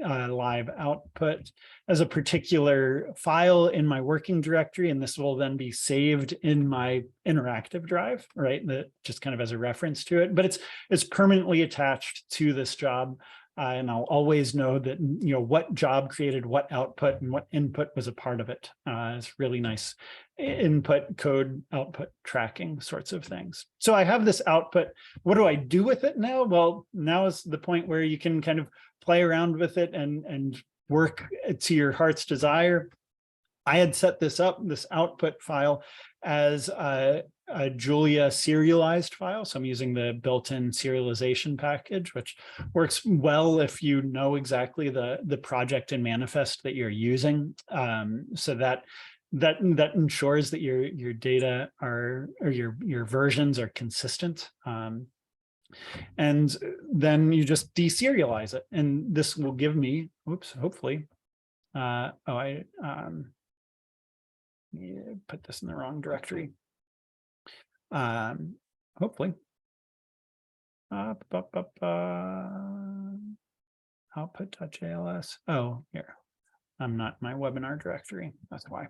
live output as a particular file in my working directory, and this will then be saved in my interactive drive, right? That just kind of as a reference to it, but it's permanently attached to this job. And I'll always know that, what job created what output and what input was a part of it. It's really nice input, code, output tracking sorts of things. So I have this output. What do I do with it now? Well, now is the point where you can kind of play around with it and work to your heart's desire. I had set this up, this output file, as a Julia serialized file. So I'm using the built-in serialization package, which works well if you know exactly the project and manifest that you're using. So that ensures that your data or your versions are consistent. And then you just deserialize it, and this will give me, hopefully, put this in the wrong directory. Hopefully. Output.jls. Oh, here. I'm not in my webinar directory. That's why.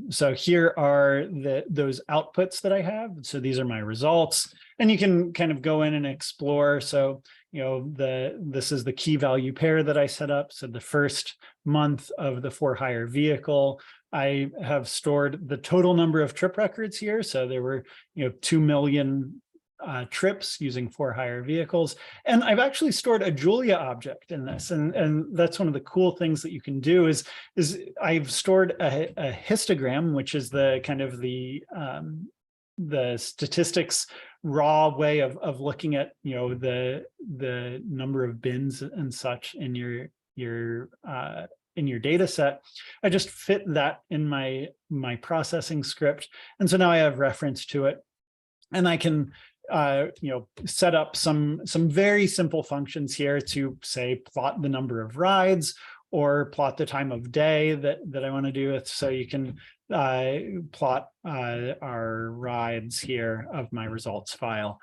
So here are those outputs that I have. So these are my results, and you can kind of go in and explore. So, this is the key value pair that I set up. So the first month of the for-hire vehicle, I have stored the total number of trip records here. So there were, 2 million trips using for-hire vehicles. And I've actually stored a Julia object in this. And that's one of the cool things that you can do is I've stored a histogram, which is the kind of the statistics raw way of looking at, the number of bins and such in your data set. I just fit that in my processing script. And so now I have reference to it, and I can set up some very simple functions here to say plot the number of rides or plot the time of day that I want to do it. So you can plot our rides here of my results file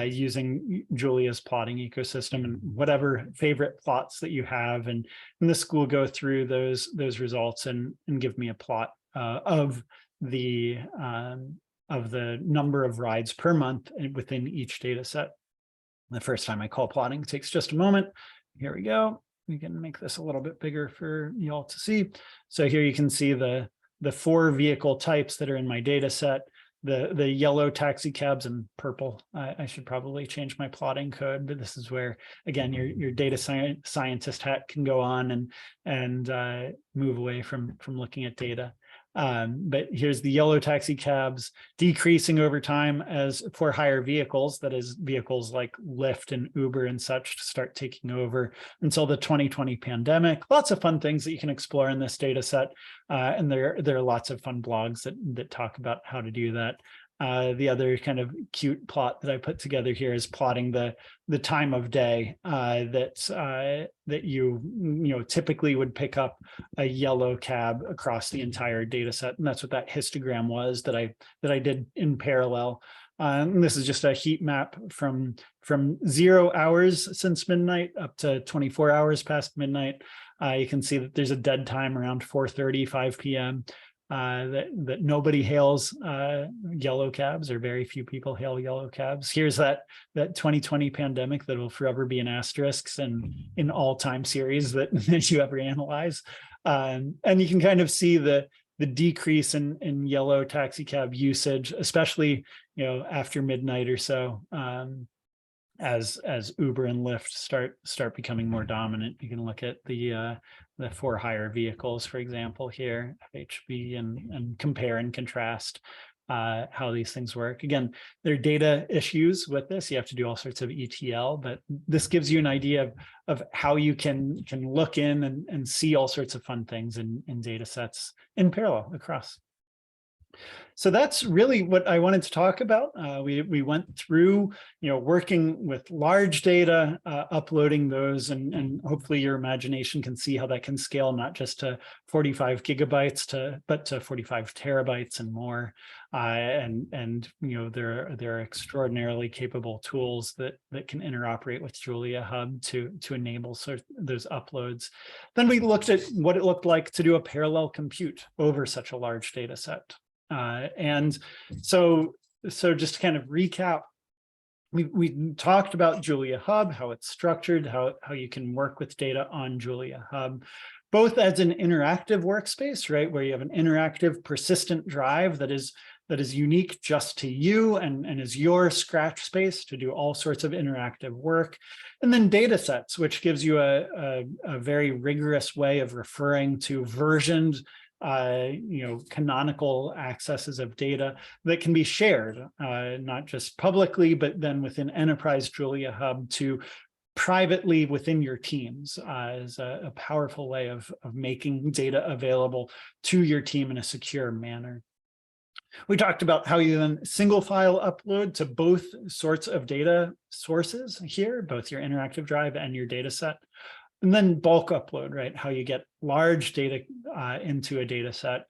using Julia's plotting ecosystem and whatever favorite plots that you have, and this will go through those results and give me a plot of the number of rides per month within each data set. The first time I call plotting takes just a moment. Here we go. We can make this a little bit bigger for you all to see. So here you can see the 4 vehicle types that are in my data set, the yellow taxi cabs and purple. I should probably change my plotting code, but this is where, again, your data scientist hat can go on and move away from looking at data. But here's the yellow taxi cabs decreasing over time as for hire vehicles, that is vehicles like Lyft and Uber and such, to start taking over until the 2020 pandemic. Lots of fun things that you can explore in this data set. And there are lots of fun blogs that talk about how to do that. The other kind of cute plot that I put together here is plotting the time of day that you typically would pick up a yellow cab across the entire data set, and that's what that histogram was that I did in parallel. And this is just a heat map from 0 hours since midnight up to 24 hours past midnight. You can see that there's a dead time around 4:30, 5 p.m. that nobody hails yellow cabs, or very few people hail yellow cabs. Here's that 2020 pandemic that will forever be an asterisk and in all time series that, that you ever analyze. And you can kind of see the decrease in yellow taxi cab usage, especially after midnight or so. As Uber and Lyft start becoming more dominant. You can look at the for hire vehicles, for example, here, FHB, and compare and contrast how these things work. Again, there are data issues with this. You have to do all sorts of ETL, but this gives you an idea of how you can look in and see all sorts of fun things in data sets in parallel across. So that's really what I wanted to talk about. We went through, working with large data, uploading those, and hopefully your imagination can see how that can scale not just to 45 gigabytes but to 45 terabytes and more. And there are extraordinarily capable tools that can interoperate with JuliaHub to enable those uploads. Then we looked at what it looked like to do a parallel compute over such a large data set. And so just to kind of recap, we talked about JuliaHub, how it's structured, how you can work with data on JuliaHub, both as an interactive workspace, right, where you have an interactive persistent drive that is unique just to you and is your scratch space to do all sorts of interactive work. And then datasets, which gives you a very rigorous way of referring to versioned canonical accesses of data that can be shared, not just publicly, but then within enterprise JuliaHub to privately within your teams is a powerful way of making data available to your team in a secure manner. We talked about how you then single file upload to both sorts of data sources here, both your interactive drive and your data set. And then bulk upload, right? How you get large data into a data set.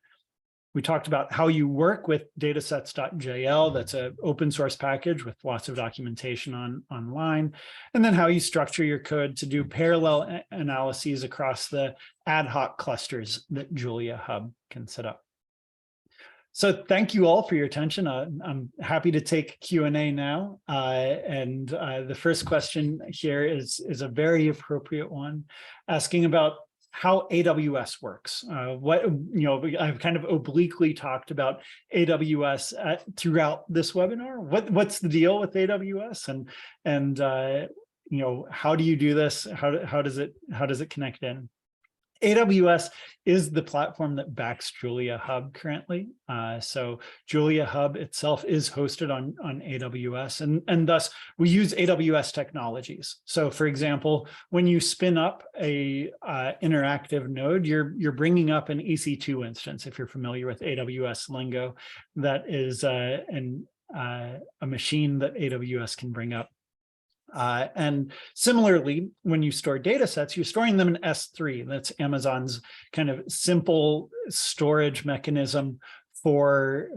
We talked about how you work with Datasets.jl. That's an open source package with lots of documentation online. And then how you structure your code to do parallel analyses across the ad hoc clusters that JuliaHub can set up. So thank you all for your attention. I'm happy to take Q&A now. And the first question here is a very appropriate one, asking about how AWS works. I've kind of obliquely talked about AWS throughout this webinar. What's the deal with AWS, and how do you do this? How does it connect in? AWS is the platform that backs JuliaHub currently. So JuliaHub itself is hosted on AWS, and thus we use AWS technologies. So for example, when you spin up a interactive node, you're bringing up an EC2 instance. If you're familiar with AWS lingo, that is a machine that AWS can bring up. And similarly, when you store data sets, you're storing them in S3. That's Amazon's kind of simple storage mechanism for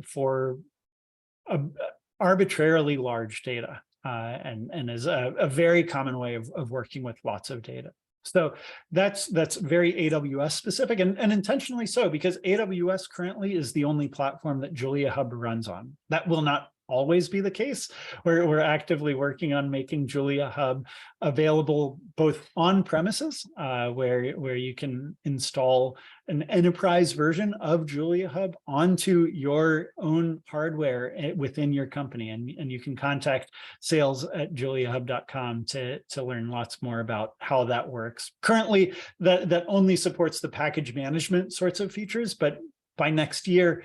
arbitrarily large data, and is a very common way of working with lots of data. So that's very AWS specific, and intentionally so, because AWS currently is the only platform that JuliaHub runs on. That will not always be the case. We're actively working on making JuliaHub available both on premises, where you can install an enterprise version of JuliaHub onto your own hardware within your company, and you can contact sales@juliahub.com to learn lots more about how that works. Currently, that only supports the package management sorts of features, but by next year,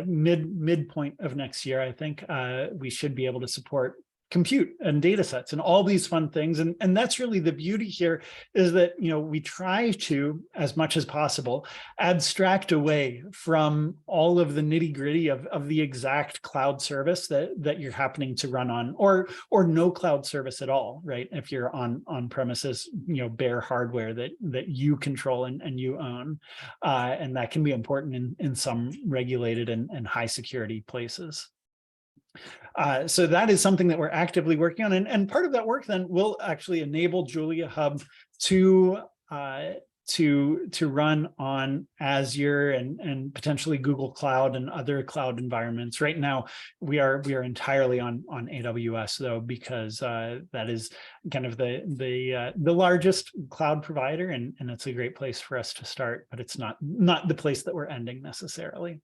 midpoint of next year, I think we should be able to support compute and data sets and all these fun things. And that's really the beauty here, is that we try to, as much as possible, abstract away from all of the nitty-gritty of the exact cloud service that you're happening to run on, or no cloud service at all, right? If you're on premises, bare hardware that you control and you own. And that can be important in some regulated and high security places. So that is something that we're actively working on, and part of that work then will actually enable JuliaHub to to run on Azure and potentially Google Cloud and other cloud environments. Right now, we are entirely on AWS though, because that is kind of the largest cloud provider, and it's a great place for us to start, but it's not the place that we're ending necessarily.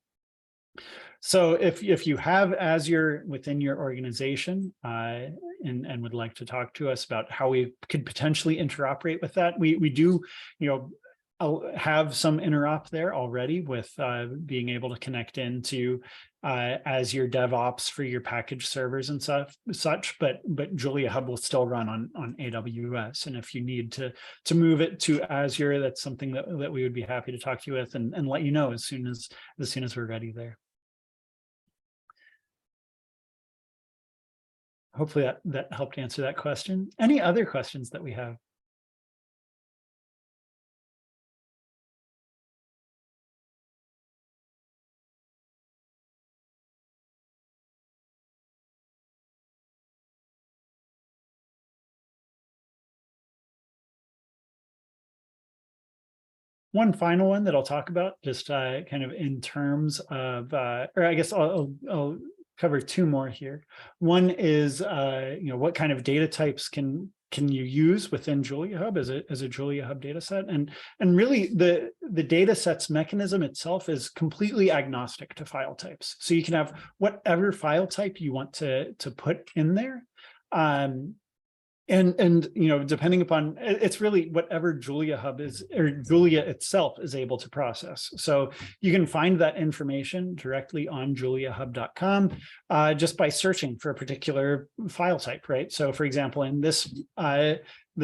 So if you have Azure within your organization and would like to talk to us about how we could potentially interoperate with that, we do, have some interop there already with being able to connect into Azure DevOps for your package servers and such, but JuliaHub will still run on AWS. And if you need to move it to Azure, that's something that we would be happy to talk to you with and let you know as soon as we're ready there. Hopefully that helped answer that question. Any other questions that we have? One final one that I'll talk about, just kind of in terms of, or I guess I'll cover two more here. One is, what kind of data types can you use within JuliaHub as a JuliaHub data set? And really the data sets mechanism itself is completely agnostic to file types. So you can have whatever file type you want to put in there. And depending upon, it's really whatever JuliaHub is, or Julia itself is able to process. So you can find that information directly on JuliaHub.com just by searching for a particular file type, right? So for example, in this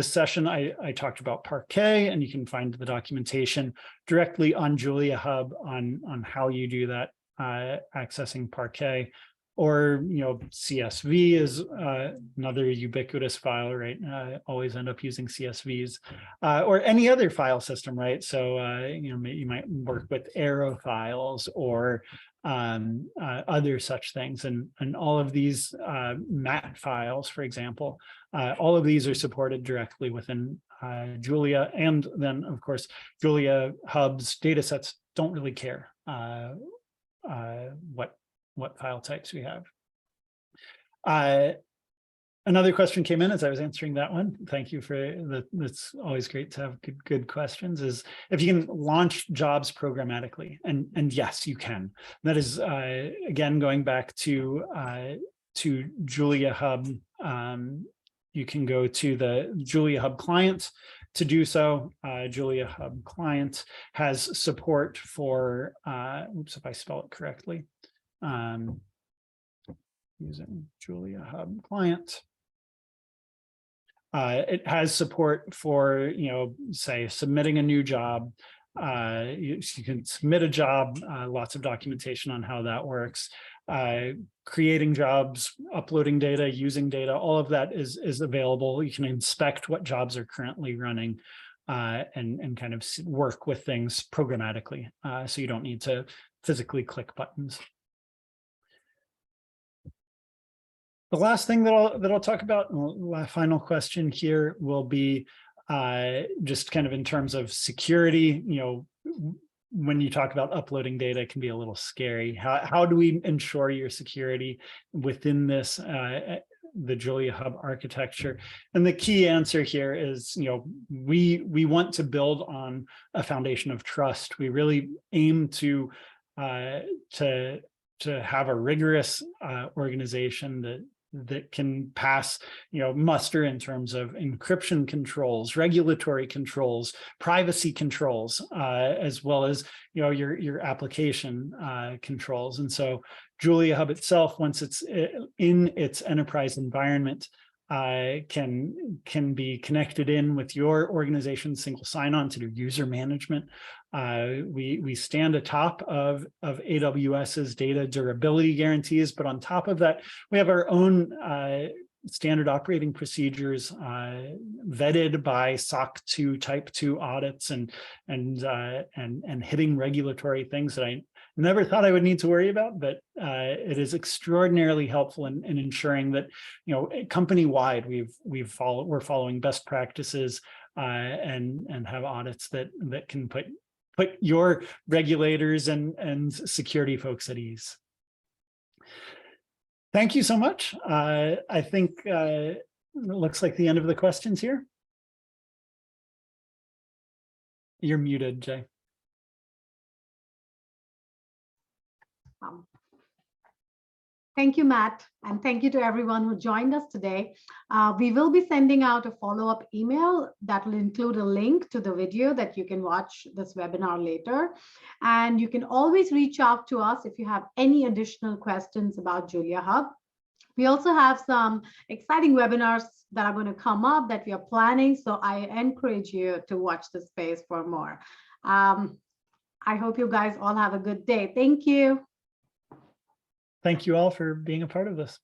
session, I talked about Parquet, and you can find the documentation directly on JuliaHub on how you do that, accessing Parquet. Or, CSV is another ubiquitous file, right? Always end up using CSVs or any other file system, right? So, you might work with Arrow files or other such things. And all of these MAT files, for example, all of these are supported directly within Julia. And then, of course, JuliaHub's datasets don't really care what file types we have. Another question came in as I was answering that one. Thank you for that. It's always great to have good questions. Is if you can launch jobs programmatically, and yes, you can. That is again going back to JuliaHub. You can go to the JuliaHub client to do so. JuliaHub client has support for. Oops, if I spell it correctly. Using JuliaHub client. It has support for, say, submitting a new job. You can submit a job, lots of documentation on how that works. Creating jobs, uploading data, using data, all of that is available. You can inspect what jobs are currently running and kind of work with things programmatically. So you don't need to physically click buttons. The last thing that I'll talk about, final question here, will be just kind of in terms of security. When you talk about uploading data, it can be a little scary. How do we ensure your security within this the JuliaHub architecture? And the key answer here is, we want to build on a foundation of trust. We really aim to have a rigorous organization that can pass, muster in terms of encryption controls, regulatory controls, privacy controls, as well as, your application controls. And so JuliaHub itself, once it's in its enterprise environment, can be connected in with your organization's single sign-on to do user management. We stand atop of AWS's data durability guarantees, but on top of that, we have our own standard operating procedures vetted by SOC 2 Type 2 audits and hitting regulatory things that I never thought I would need to worry about, but it is extraordinarily helpful in ensuring that, company-wide we're following best practices and have audits that can put your regulators and security folks at ease. Thank you so much. I think it looks like the end of the questions here. You're muted, Jay. Thank you, Matt, and thank you to everyone who joined us today. We will be sending out a follow-up email that will include a link to the video that you can watch this webinar later. And you can always reach out to us if you have any additional questions about JuliaHub. We also have some exciting webinars that are going to come up that we are planning, so I encourage you to watch this space for more. I hope you guys all have a good day. Thank you. Thank you all for being a part of this.